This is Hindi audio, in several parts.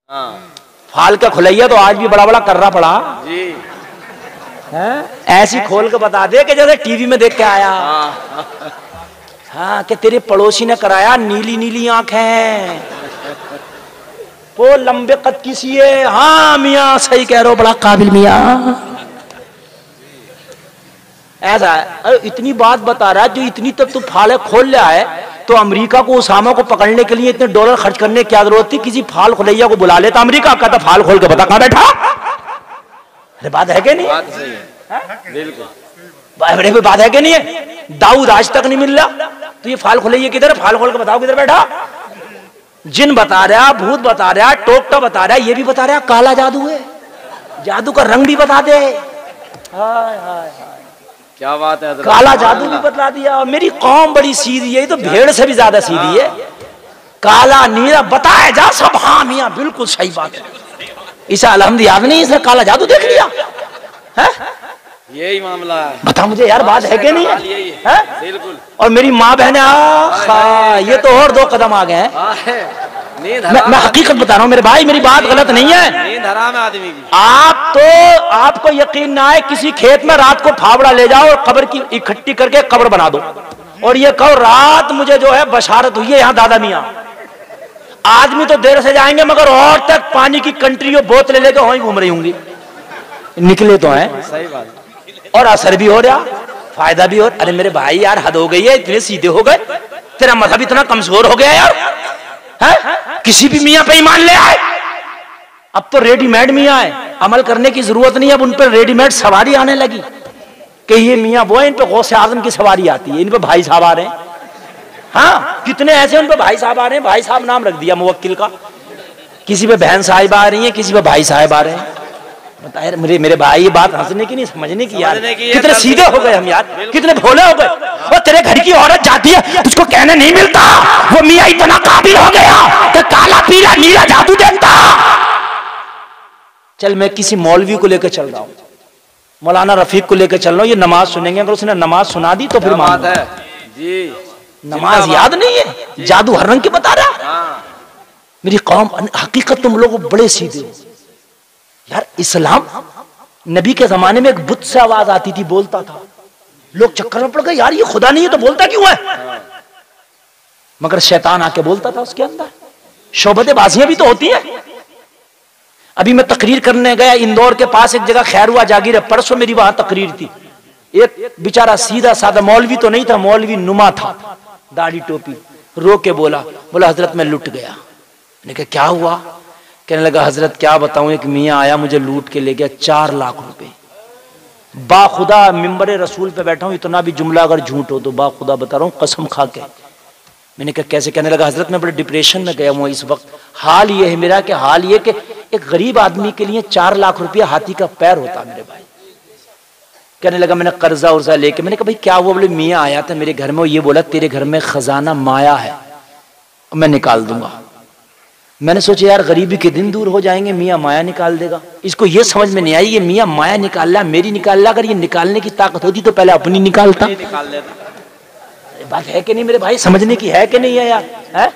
फाल का खुलैया तो आज भी बड़ा बड़ा कर्रा पड़ा जी है? ऐसी खोल के बता दे कि जैसे टीवी में देख के आया। हाँ कि तेरे पड़ोसी ने कराया, नीली नीली आंखें, वो लंबे कद की सी है। हाँ मियाँ सही कह रहे हो, बड़ा काबिल मियाँ। ऐसा है, इतनी बात बता रहा है जो इतनी तब तू फाल खोल लिया है, तो अमेरिका को उसामा को पकड़ने के लिए इतने डॉलर खर्च करने की क्या जरूरत थी? किसी फाल खुलैया को बुला लेता अमेरिका, कहता फाल खोल के बता कहां बैठा। अरे बात है कि नहीं? बात सही है, बिल्कुल बात है कि नहीं है? दाऊद आज तक नहीं मिल रहा, तो ये फाल खुलैया किधर? फाल खोल के बताओ किधर बैठा। जिन बता रहा, भूत बता रहा, टोकटा बता रहा, ये भी बता रहा काला जादू है, जादू का रंग भी बता दे। हाय हाय क्या बात है, काला जादू भी बतला दिया। मेरी कौम बड़ी सीधी है, तो भेड़ से भी ज्यादा सीधी है। काला नीला बताया जा सब। हाँ मियाँ बिल्कुल सही बात है। ईसा अलहमद याद नहीं, इसने काला जादू देख लिया है? यही मामला है। बता मुझे यार, बात है कि नहीं है? बिल्कुल। और मेरी माँ बहने ये तो और 2 कदम आ गए हैं। मैं हकीकत बता रहा हूँ मेरे भाई, मेरी बात गलत नहीं है। नींद हराम है आदमी की। आप तो आपको यकीन ना आए, किसी खेत में रात को फावड़ा ले जाओ और कब्र की इकट्ठी करके कब्र बना दो, और ये कहो रात मुझे जो है बशारत हुई है यहाँ दादा मियाँ। आदमी तो देर से जाएंगे, मगर और तक पानी की कंट्री और बोतलें लेकर वहीं घूम रही होंगी। निकले तो हैं, सही बात, और असर भी हो रहा, फायदा भी हो। अरे मेरे भाई यार हद हो गई है, इतने सीधे हो गए, तेरा मजहब इतना कमजोर हो गया यार है? किसी भी मियाँ पे ईमान ले आए। अब तो रेडीमेड मियाँ है, अमल करने की जरूरत नहीं है। अब उन पर रेडीमेड सवारी आने लगी कि ये मियाँ वो है, इन पे गौसे आजम की सवारी आती है, इन पे भाई साहब आ रहे हैं। हाँ कितने ऐसे उन पे भाई साहब आ रहे हैं, भाई साहब नाम रख दिया मुवक्किल का। किसी पे बहन साहिब आ रही है, किसी पे भाई साहब आ रहे हैं। बताए मेरे भाई, ये बात हंसने की नहीं समझने की यार। कितने सीधे हो गए हम यार, कितने भोले हो गए। और तेरे घर की औरत जाती है, तुझको कहने नहीं मिलता वो मियाँ इतना काबिल हो गया कि काला पीला नीला जादू देखता। चल मैं किसी मौलवी को लेकर चल रहा हूँ, मौलाना रफीक को लेकर चल रहा हूँ, ये नमाज सुनेंगे। अगर उसने नमाज सुना दी तो फिर बात है जी। नमाज याद नहीं है, जादू हर रंग के बता रहा। मेरी कौम हकीकत तुम लोग बड़े सीधे हो यार। इस्लाम नबी के जमाने में एक बुत से आवाज आती थी, बोलता था, लोग चक्कर में पड़ गए यार ये खुदा नहीं है तो बोलता क्यों है? मगर शैतान आके बोलता था उसके अंदर। शोबतेबाजियां भी तो होती है। अभी मैं तकरीर करने गया इंदौर के पास एक जगह, खैर हुआ जागीर है, परसों मेरी वहां तकरीर थी। एक बेचारा सीधा साधा मौलवी तो नहीं था, मौलवी नुमा था, दाढ़ी टोपी, रो के बोला हजरत मैं लुट गया। मैंने कहा क्या हुआ? कहने लगा हजरत क्या बताऊं, एक मियाँ आया मुझे लूट के ले गया 4 लाख रुपए। बाखुदा मिंबर रसूल पे बैठा हूं, इतना भी जुमला अगर झूठ हो तो बाखुदा बता रहा हूं कसम खा के। मैंने कहा कैसे? कहने लगा हजरत मैं बड़े डिप्रेशन में गया हूँ इस वक्त। हाल ये है मेरा कि हाल ये कि एक गरीब आदमी के लिए 4 लाख रुपया हाथी का पैर होता मेरे भाई। कहने लगा मैंने कर्जा उर्जा लेके। मैंने कहा भाई क्या हुआ? बोले मियाँ आया था मेरे घर में, ये बोला तेरे घर में खजाना माया है, मैं निकाल दूंगा। मैंने सोचा यार गरीबी के दिन दूर हो जाएंगे, मियाँ माया निकाल देगा। इसको ये समझ में नहीं आई ये मियाँ माया निकाल रहा, मेरी निकाल रहा। अगर ये निकालने की ताकत होती तो पहले अपनी निकालता। बात है कि नहीं मेरे भाई? समझने की है कि नहीं है यार? है?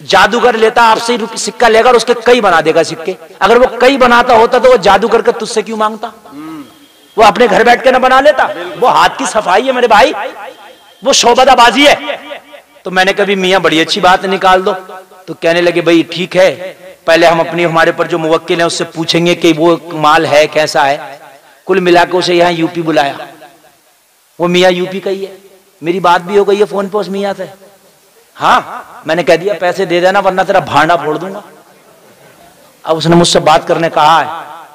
जादूगर लेता आपसे सिक्का लेगा और उसके कई बना देगा सिक्के। अगर वो कई बनाता होता तो वो जादूगर का तुझसे क्यों मांगता? वो अपने घर बैठ के ना बना लेता। वो हाथ की सफाई है मेरे भाई, वो शोबदाबाजी है। तो मैंने कभी मियाँ बड़ी अच्छी बात निकाल दो। तो कहने लगे भाई ठीक है, पहले हम अपनी हमारे पर जो मुवक्किल है उससे पूछेंगे कि वो माल है कैसा है। कुल मिलाकर उसे यहाँ यूपी बुलाया, वो मियाँ यूपी का ही है। मेरी बात भी हो गई है फोन पे उस मियाँ से। हाँ मैंने कह दिया पैसे दे देना वरना तेरा भांडा फोड़ दूंगा। अब उसने मुझसे बात करने कहा है,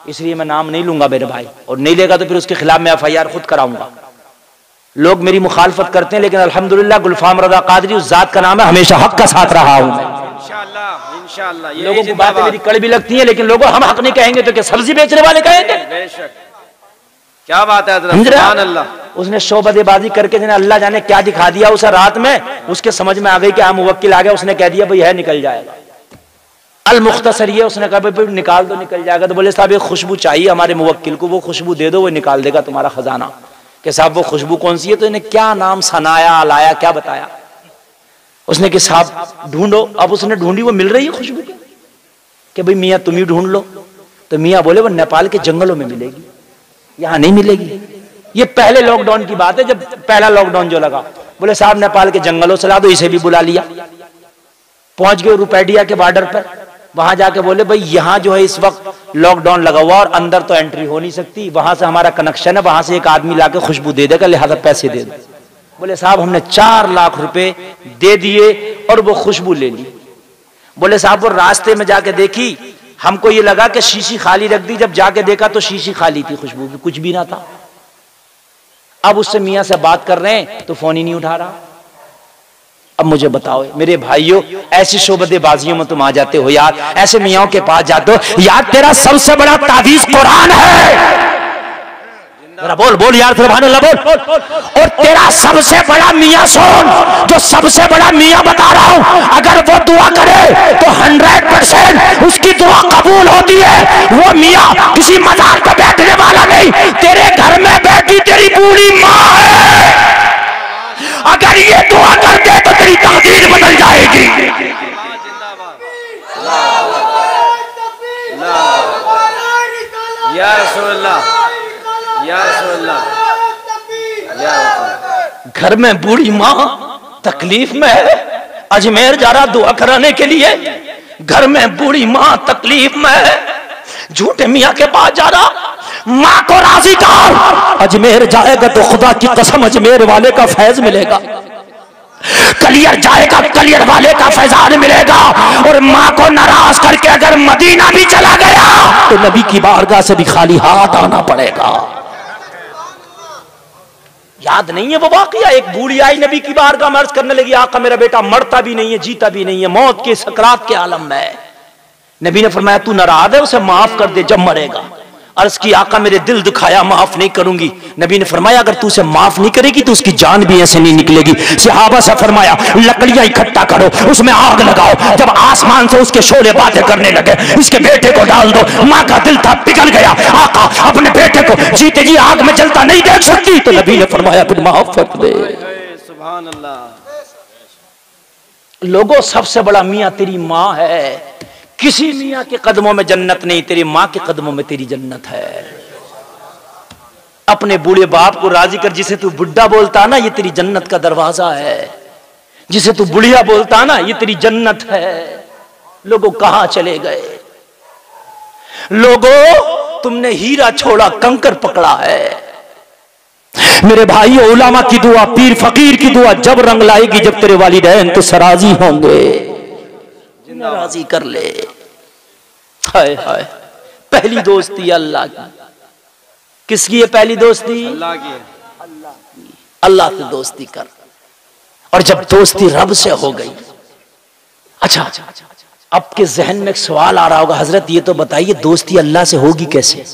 इसलिए मैं नाम नहीं लूंगा मेरे भाई, और नहीं लेगा तो फिर उसके खिलाफ मैं FIR खुद कराऊंगा। लोग मेरी मुखालफत करते हैं लेकिन अल्हम्दुलिल्लाह गुलफाम रजा कादरी उस जात का नाम है, हमेशा हक का साथ रहा हूं। इंशाअल्लाह लोगों को बातें मेरी कड़वी लगती हैं लेकिन लोगों हम हक नहीं कहेंगे तो क्या सब्जी बेचने वाले कहेंगे? क्या बात है सुभान अल्लाह। उसने शोबदेबाजी करके अल्लाह जाने क्या दिखा दिया उसे रात में। उसके समझ में आ गई कि हाँ मुवक्किल आ गया। उसने कह दिया भाई है निकल जाएगा। अल मुख्तसर ये उसने कहा भाई निकाल दो निकल जाएगा। तो बोले साहब एक खुशबू चाहिए हमारे मुवक्किल को, वो खुशबू दे दो वो निकाल देगा तुम्हारा खजाना। कि साहब वो खुशबू कौन सी है? तो इन्हें क्या नाम सनाया लाया क्या बताया? उसने कि साहब ढूंढो। अब उसने ढूंढी, वो मिल रही है खुशबू की। कि भाई मियाँ तुम ही ढूंढ लो। तो मियाँ बोले वो नेपाल के जंगलों में मिलेगी, यहां नहीं मिलेगी। ये पहले लॉकडाउन की बात है, जब पहला लॉकडाउन जो लगा। बोले साहब नेपाल के जंगलों से ला दो, इसे भी बुला लिया। पहुंच गए रुपैडिया के बॉर्डर पर, वहां जाके बोले भाई यहाँ जो है इस वक्त लॉकडाउन लगा हुआ और अंदर तो एंट्री हो नहीं सकती, वहां से हमारा कनेक्शन है, वहां से एक आदमी लाके खुशबू दे देगा, लिहाजा पैसे दे दो। बोले साहब हमने 4 लाख रुपए दे दिए और वो खुशबू ले ली। बोले साहब वो रास्ते में जाके देखी, हमको ये लगा कि शीशी खाली रख दी, जब जाके देखा तो शीशी खाली थी, खुशबू की कुछ भी ना था। अब उससे मियाँ से बात कर रहे हैं तो फोन ही नहीं उठा रहा। अब मुझे बताओ मेरे भाइयों, ऐसी शोबदेबाजियों में तुम आ जाते हो यार, ऐसे मियाँओं के पास जाते हो यार। तेरा सबसे बड़ा तावीज कुरान है, बोल बोल यार सुभान अल्लाह बोल। और तेरा सबसे बड़ा मियाँ सुन, जो सबसे बड़ा मियाँ बता रहा हूं, अगर वो दुआ करे तो 100% उसकी दुआ कबूल होती है। वो मियाँ किसी मजार पे बैठने वाला नहीं, तेरे घर में बैठी तेरी बूढ़ी माँ है। अगर ये दुआ कर दे तो तेरी तकदीर बदल जाएगी। या रसूल अल्लाह, या रसूल अल्लाह, या रसूल। घर में बूढ़ी माँ तकलीफ में है, अजमेर जा रहा दुआ कराने के लिए, घर में बूढ़ी माँ तकलीफ में है, झूठे मियाँ के पास जा रहा, माँ को राजी कर। अजमेर जाएगा तो खुदा की कसम अजमेर वाले का फैज मिलेगा, कलियर जाएगा कलियर वाले का फैजान मिलेगा। और माँ को नाराज करके अगर मदीना भी चला गया तो नबी की बारगाह से भी खाली हाथ आना पड़ेगा। याद नहीं है वो वाकया, एक बूढ़ी आई नबी की बारगाह में अर्ज करने लगी, आका मेरा बेटा मरता भी नहीं है, जीता भी नहीं है, मौत के सकरात के आलम में। नबी ने फरमाया तू नाराज है, उसे माफ कर दे जब मरेगा। अर्ज की आका मेरे दिल दुखाया, माफ नहीं करूंगी। नबी ने फरमाया अगर तू उसे माफ नहीं करेगी तो उसकी जान भी ऐसे नहीं निकलेगी। सहाबा से फरमाया लकड़ियां इकट्ठा करो, उसमें आग लगाओ, जब आसमान से उसके शोले बातें करने लगे, इसके बेटे को डाल दो। माँ का दिल था पिघल गया, आका अपने बेटे को जीते जी आग में जलता नहीं देख सकती। तो नबी ने फरमाया फिर माफ कर दे। सुभान अल्लाह। लोगों सबसे बड़ा मियाँ तेरी माँ है, किसी मियाँ के कदमों में जन्नत नहीं, तेरी माँ के कदमों में तेरी जन्नत है। अपने बूढ़े बाप को राजी कर, जिसे तू बुढ़ा बोलता ना ये तेरी जन्नत का दरवाजा है, जिसे तू बुढ़िया बोलता ना ये तेरी जन्नत है। लोगों कहां चले गए? लोगों तुमने हीरा छोड़ा कंकर पकड़ा है। मेरे भाई उलामा की दुआ, पीर फकीर की दुआ जब रंग लाएगी, जब तेरे वालिदैन तो सराजी होंगे, राजी कर ले। हाय हाय, पहली दोस्ती अल्लाह की। किसकी है पहली दोस्ती? अल्लाह की। अल्लाह से दोस्ती कर। और जब दोस्ती रब से हो गई, अच्छा आपके जहन में एक सवाल आ रहा होगा, हजरत ये तो बताइए दोस्ती अल्लाह से होगी कैसे?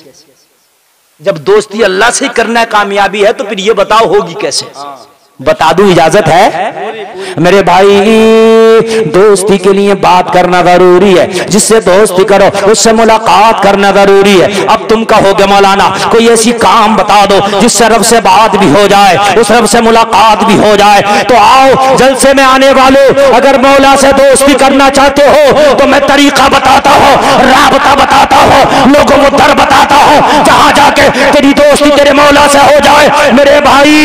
जब दोस्ती अल्लाह से करना कामयाबी है तो फिर ये बताओ होगी कैसे? बता दूं, इजाजत है? मेरे भाई दोस्ती के लिए बात करना जरूरी है, जिससे दोस्ती करो उससे मुलाकात करना जरूरी है। अब तुम कहोगे मौलाना कोई ऐसी काम बता दो जिससे रब से बात भी हो जाए, उस रब से मुलाकात भी हो जाए। तो आओ जलसे में आने वाले, अगर मौला से दोस्ती करना चाहते हो तो मैं तरीका बताता हूँ, राबता बताता हूँ, लोगों को दर बताता हूँ, जहां जाके तेरी दोस्ती तेरे मौला से हो जाए। मेरे भाई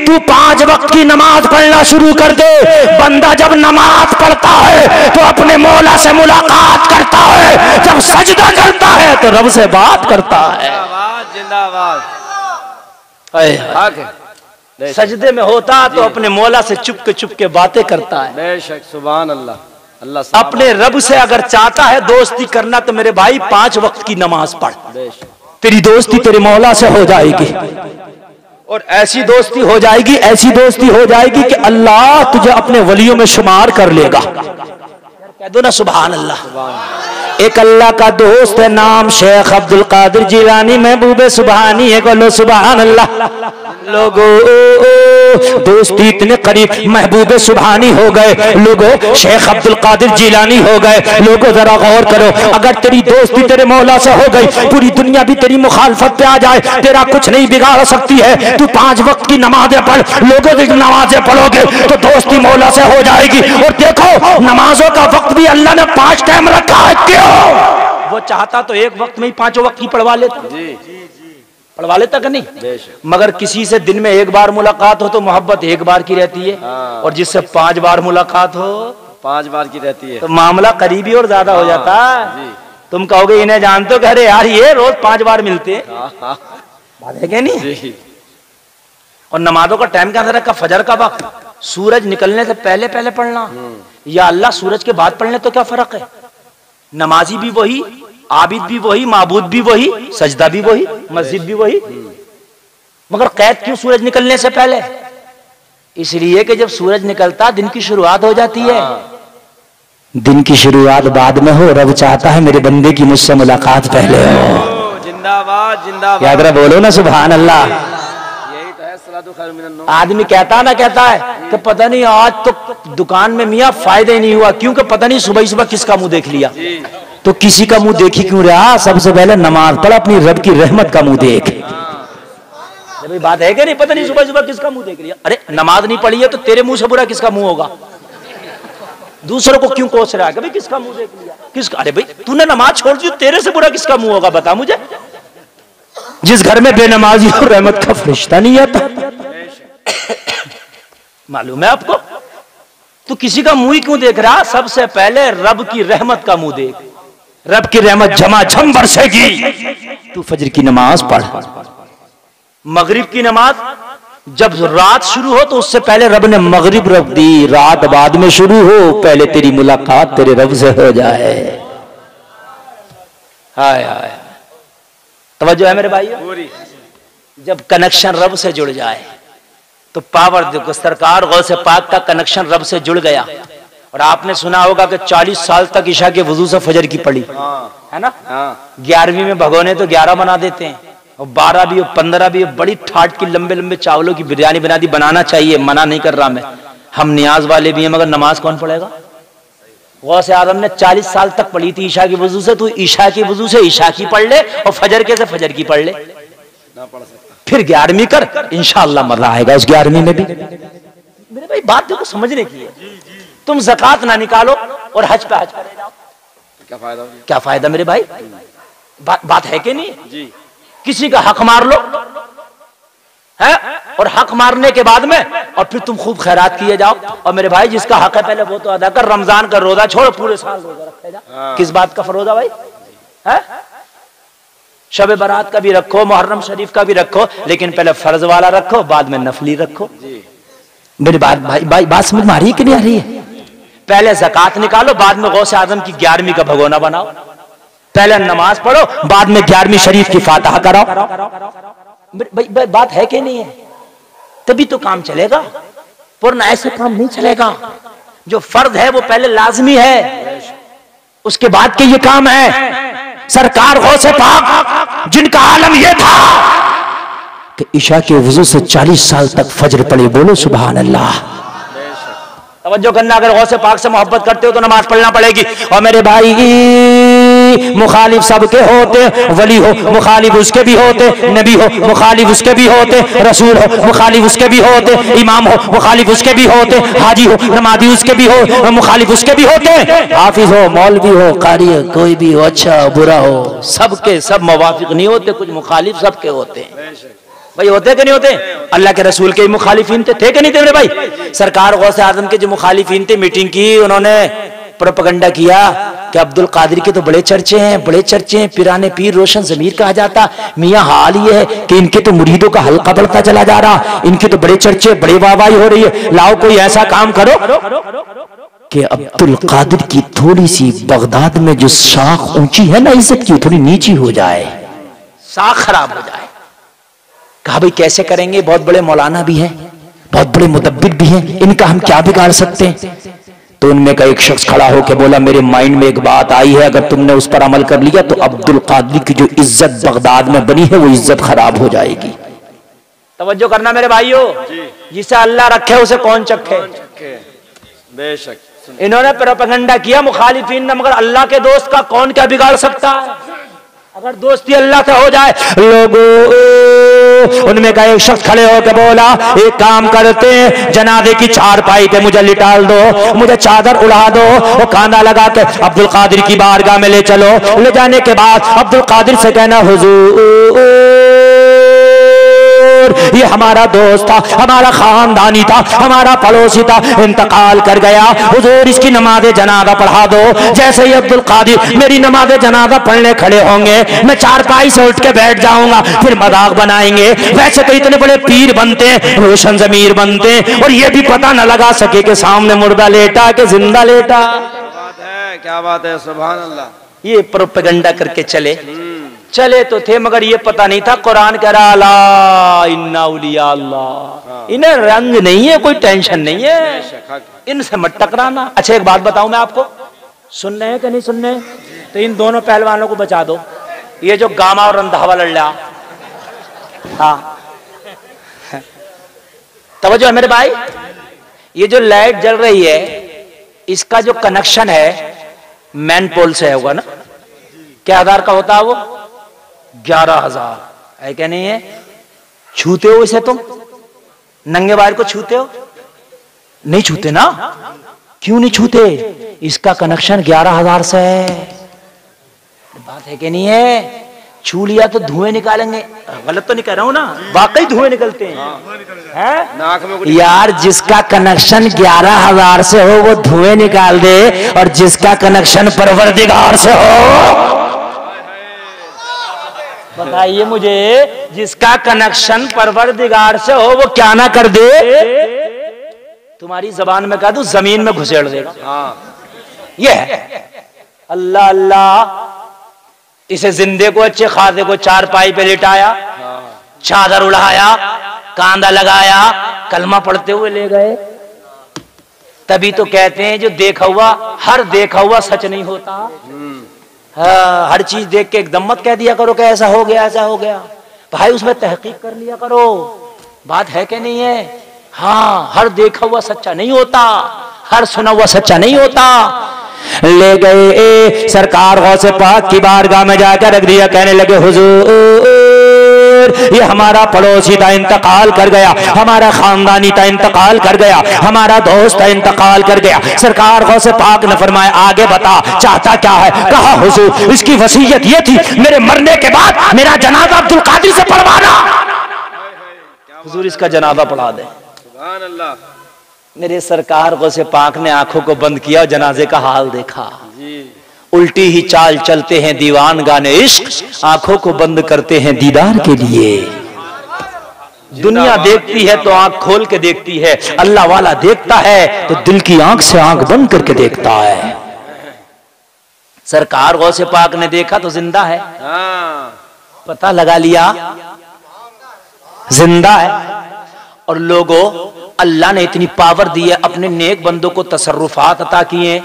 तू 5 वक्त की नमाज पढ़ना शुरू कर दे। बंदा जब नमाज पढ़ता है तो अपने मौला से मुलाकात करता है, जब सजदा करता है तो रब से बात करता है। जिंदाबाद। सजदे में होता तो अपने मौला से चुप के बातें करता है। बेशक, सुभान अल्लाह। अल्लाह अपने रब से अगर चाहता है दोस्ती करना तो मेरे भाई 5 वक्त की नमाज पढ़, तेरी दोस्ती तेरे मौला से हो जाएगी। और ऐसी दोस्ती हो जाएगी, ऐसी दोस्ती हो जाएगी कि अल्लाह तुझे अपने वलियों में शुमार कर लेगा। कह दो ना सुभान अल्लाह। एक अल्लाह का दोस्त है, नाम शेख अब्दुल कादिर जिलानी, महबूबे सुबहानी है, बोलो सुभान अल्लाह। लोगो दोस्ती इतने करीब महबूब सुभानी हो गए लोगों, शेख अब्दुल कादिर जिलानी हो गए लोगों। जरा गौर करो, अगर तेरी दोस्ती तेरे मौला से हो गई, पूरी दुनिया भी तेरी मुखालफत पे आ जाए, तेरा कुछ नहीं बिगाड़ सकती है। तू 5 वक्त की नमाजें पढ़, लोगों की नमाजें पढ़ोगे तो दोस्ती मौला से हो जाएगी। और देखो नमाजों का वक्त भी अल्लाह ने 5 टाइम रखा है। क्यों? वो चाहता तो एक वक्त में ही 5 वक्त की पढ़वा लेता, पढ़वा लेता कि नहीं? मगर किसी से दिन में एक बार मुलाकात हो तो मोहब्बत एक बार की रहती है, और जिससे 5 बार मुलाकात हो 5 बार की रहती है, तो मामला करीबी और ज्यादा हो जाता है। तुम कहोगे इन्हें जानते हो कि अरे यार ये रोज 5 बार मिलते हैं, बात है क्या नहीं? और नमाजों का टाइम क्या रखा? फजर का वक्त सूरज निकलने से पहले पहले पढ़ना, या अल्लाह सूरज के बाद पढ़ने, तो क्या फर्क है? नमाजी भी वही, आबिद भी वही, माबूद भी वही, सजदा भी वही, मस्जिद भी वही, मगर कैद क्यों सूरज निकलने से पहले? इसलिए कि जब सूरज निकलता दिन की शुरुआत हो जाती है। दिन की शुरुआत बाद में हो, रब चाहता है मेरे बंदे की मुझसे मुलाकात पहले हो। जिंदाबाद जिंदाबाद, याद रहा, बोलो ना सुभान अल्लाह। यही तो है सलातु खैरुम मिनन नौम। आदमी कहता है कि पता नहीं आज तो दुकान में मियाँ फायदा ही नहीं हुआ, क्योंकि पता नहीं सुबह सुबह किसका मुंह देख लिया। तो किसी का मुंह देखी क्यों रहा? सबसे पहले नमाज पढ़, अपनी रब की रहमत का मुंह देख। भाई बात है कि नहीं? पता नहीं सुबह सुबह किसका मुंह देख लिया। अरे नमाज नहीं पढ़ी है तो तेरे मुंह से बुरा किसका मुंह होगा? दूसरों को क्यों कोस रहा है? कभी किसका मुंह देख लिया? किसका? अरे भाई तूने नमाज छोड़ दी, तेरे से बुरा किसका मुंह होगा? बता मुझे। जिस घर में बेनमाजी और रहमत का फरिश्ता नहीं आता, मालूम है आपको? तू किसी का मुंह ही क्यों देख रहा? सबसे पहले रब की रहमत का मुंह देख। रब की रहमत झमाझम बरसेगी। तू फजर की नमाज पढ़, मगरिब की नमाज जब रात शुरू हो तो उससे पहले रब ने मगरिब रख दी, रात बाद में शुरू हो, पहले तेरी मुलाकात तेरे रब से हो जाए। हाय हाय, तवज्जो है मेरे भाइयों? जब कनेक्शन रब से जुड़ जाए तो पावर देखो। सरकार गौसे पाक का कनेक्शन रब से जुड़ गया। और आपने सुना होगा कि 40 साल तक ईशा के वजू से फजर की पड़ी, है ना? 11वीं में भगोने तो 11 बना देते हैं, और 12 भी हो, 15 भी हो। बड़ी ठाट की लंबे लंबे चावलों की बिरयानी बना दी। बनाना चाहिए, मना नहीं कर रहा मैं, हम नियाज वाले भी हैं, मगर नमाज कौन पढ़ेगा? गौसे आजम ने 40 साल तक पढ़ी थी ईशा की वजू से। तू ईशा की वजू से ईशा की पढ़ ले, और फजर के से फजर की पढ़ ले, फिर 11वीं कर, इंशाअल्लाह मजा आएगा उस 11वीं में भी। मेरे भाई बात देखो, समझने की है। तुम ज़कात ना निकालो और हज पे हज करे जाओ, क्या फायदा? क्या फायदा मेरे भाई? बात है कि नहीं? जी। किसी का हक मार लो है, और हक मारने के बाद में और फिर तुम खूब खैरात किए जाओ। और मेरे भाई जिसका हक है पहले वो तो अदा कर। रमजान का रोजा छोड़, पूरे साल रोजा रखे जा। किस बात का रोजा भाई है? शब बारात का भी रखो, मुहर्रम शरीफ का भी रखो, लेकिन पहले फर्ज वाला रखो, बाद में नफली रखो। मेरी बात भाई बात समझ में आ रही है कि नहीं आ रही है? पहले ज़कात निकालो, बाद में गौसे आजम की 11वीं का भगोना बनाओ। पहले नमाज पढ़ो, बाद में 11वीं शरीफ की फातिहा कराओ। भाई बात है कि नहीं है? तभी तो काम चलेगा, वरना ऐसे काम नहीं चलेगा। जो फर्ज है वो पहले लाजमी है, उसके बाद के ये काम है। सरकार गौसे पाक जिनका आलम ये था कि ईशा के वजू से 40 साल तक फजर पढ़े, बोलो सुभान अल्लाह। तवज्जो करना, अगर गौसे पाक से मोहब्बत करते हो तो नमाज पढ़ना पड़ेगी। और मेरे भाई मुखालिफ सबके होते, वली हो मुखालिफ उसके भी होते, नबी हो मुखालिफ उसके भी होते, रसूल हो मुखालिफ उसके भी होते, इमाम हो मुखालिफ उसके भी होते, हाजी हो नमाजी उसके भी हो मुखालिफ उसके भी होते, हाफिज हो मौलवी हो कारी हो, कोई भी हो, अच्छा बुरा हो, सबके सब मुवाफिक नहीं होते, कुछ मुखालिफ सबके होते हैं। भाई होते कि नहीं होते? अल्लाह के रसूल के मुखालिफिन थे कि नहीं थे मेरे भाई? सरकार गौसे आजम के जो मुखालिफिन थे, मीटिंग की, उन्होंने प्रोपेगेंडा किया कि अब्दुल कादिर के तो बड़े चर्चे हैं, बड़े चर्चे हैं, पिराने पीर रोशन ज़मीर कहा जाता। मियाँ हाल ये है कि इनके तो मुरीदों का हल्का बढ़ता चला जा रहा, इनके तो बड़े चर्चे, बड़े वाहवाही हो रही है। लाओ कोई ऐसा काम करो कि अब्दुल कादिर की थोड़ी सी बगदाद में जो शाख ऊंची है ना इज्जत की, थोड़ी नीची हो जाए, शाख खराब हो जाए। कहा भाई कैसे करेंगे? बहुत बड़े मौलाना भी हैं, बहुत बड़े मुदब्बिर भी हैं, इनका हम क्या बिगाड़ सकते हैं? तो उनमें का एक शख्स खड़ा होकर बोला, मेरे माइंड में एक बात आई है, अगर तुमने उस पर अमल कर लिया तो अब्दुल कादिर की जो इज्जत बगदाद में बनी है वो इज्जत खराब हो जाएगी। तवज्जो करना मेरे भाइयों, जिसे अल्लाह रखे उसे कौन चखे। बेशक इन्होंने प्रोपेगेंडा किया मुखालिफिन ने, मगर अल्लाह के दोस्त का कौन क्या बिगाड़ सकता है। अगर दोस्ती अल्लाह से हो जाए। लोगों, उनमें का एक शख्स खड़े होकर बोला, एक काम करते हैं, जनाजे की चारपाई पे मुझे लिटाल दो, मुझे चादर उड़ा दो, वो कांधा लगा के अब्दुल कादिर की बारगाह में ले चलो। ले जाने के बाद अब्दुल कादिर से कहना, हुजूर ये हमारा दोस्त था, हमारा खानदानी था, हमारा पड़ोसी था, इंतकाल कर गया, हुजूर इसकी नमाज जनाजा पढ़ा दो। जैसे ही अब्दुल कादिर मेरी नमाज जनाजा पढ़ने खड़े होंगे, मैं चारपाई से उठ के बैठ जाऊंगा, फिर मजाक बनाएंगे। वैसे तो इतने बड़े पीर बनते हैं, रोशन जमीर बनते हैं, और ये भी पता न लगा सके कि सामने मुर्दा लेटा कि जिंदा लेटा। क्या बात है, सुभान अल्लाह। ये प्रोपेगेंडा करके चले तो थे, मगर ये पता नहीं था कुरान कह रहा अला इन्ना उलिया अल्लाह। इन्हें रंग नहीं है, कोई टेंशन नहीं है, इनसे मत टकराना। अच्छा एक बात बताऊं मैं आपको, सुनने हैं कि नहीं सुनने? तो इन दोनों पहलवानों को बचा दो, ये जो गामा और रंधावा लड़ रहा। हाँ तवज्जो है मेरे भाई, ये जो लाइट जल रही है इसका जो कनेक्शन है मैन पोल से होगा ना। क्या आधार का होता है वो? 11,000 है क्या नहीं है? छूते हो इसे तुम? नंगे वायर को छूते हो? नहीं छूते ना। क्यों नहीं छूते? इसका कनेक्शन 11,000 से है। बात है कि नहीं है? छू लिया तो धुएं निकालेंगे। गलत तो नहीं कह रहा हूं ना? वाकई धुएं निकलते हैं। नाक में यार जिसका कनेक्शन 11,000 से हो वो धुएं निकाल दे, और जिसका कनेक्शन परवरदिगार से हो, बताइए मुझे, जिसका कनेक्शन परवरदिगार से हो वो क्या ना कर दे? तुम्हारी जबान में कह दूं, जमीन में घुसेड़ देगा। ये है अल्लाह अल्लाह। इसे जिंदे को अच्छे खासे को चारपाई पे लिटाया, चादर उड़ाया, कांधा लगाया, कलमा पढ़ते हुए ले गए। तभी तो कहते हैं जो देखा हुआ, हर देखा हुआ सच नहीं होता। हाँ, हर चीज देख के एकदम मत कह दिया करो कि ऐसा हो गया ऐसा हो गया। भाई उसमें तहकीक कर लिया करो। बात है कि नहीं है? हाँ, हर देखा हुआ सच्चा नहीं होता, हर सुना हुआ सच्चा नहीं होता। ले गए सरकार गौसे पाक की बारगाह में जाकर रख दिया, कहने लगे हुजूर ये हमारा पड़ोसी था, इंतकाल कर गया, हमारा खानदानी था, इंतकाल कर गया, हमारा दोस्त था, इंतकाल कर गया। सरकार गौसे पाक ने फरमाया आगे बता चाहता क्या है? कहा हुजूर इसकी वसीयत ये थी मेरे मरने के बाद मेरा जनाजा अब्दुल कादिर से पढ़वाना। हुजूर इसका जनाजा पढ़ा दे। सुभान अल्लाह। मेरे सरकार गौसे पाक ने आंखों को बंद किया और जनाजे का हाल देखा। उल्टी ही चाल चलते हैं दीवान गाने इश्क, आंखों को बंद करते हैं दीदार के लिए। दुनिया देखती है तो आंख खोल के देखती है, अल्लाह वाला देखता है तो दिल की आंख से आंख बंद करके देखता है। सरकार गौसे पाक ने देखा तो जिंदा है, पता लगा लिया जिंदा है। और लोगों, अल्लाह ने इतनी पावर दी है, अपने नेक बंदों को तसर्रुफात अता किए,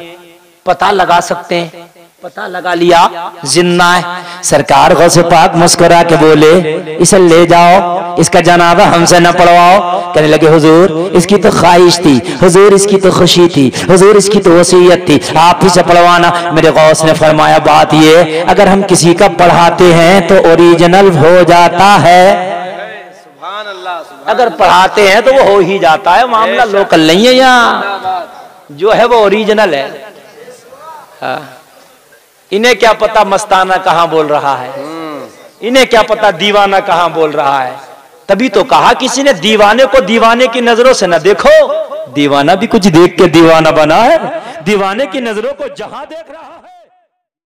पता लगा सकते हैं। पता लगा लिया जिन्ना है। सरकार गौसे पाक मुस्कुरा के बोले इसे ले जाओ, इसका जनाजा हमसे न पढ़वाओ। कहने लगे हुजूर इसकी तो ख्वाहिश थी, हुजूर इसकी तो खुशी थी, हुजूर इसकी तो वसीयत थी, आप ही से पढ़वाना। मेरे गौस ने फरमाया बात ये, अगर हम किसी का पढ़ाते हैं तो ओरिजिनल हो जाता है। अगर पढ़ाते हैं तो वो हो ही जाता है, मामला लोकल नहीं है, यहाँ जो है वो ओरिजिनल है। हाँ। इन्हें क्या पता मस्ताना कहाँ बोल रहा है, इन्हें क्या पता दीवाना कहाँ बोल रहा है। तभी तो कहा किसी ने दीवाने को दीवाने की नजरों से न देखो, दीवाना भी कुछ देख के दीवाना बना है। दीवाने की नजरों को जहां देख रहा है।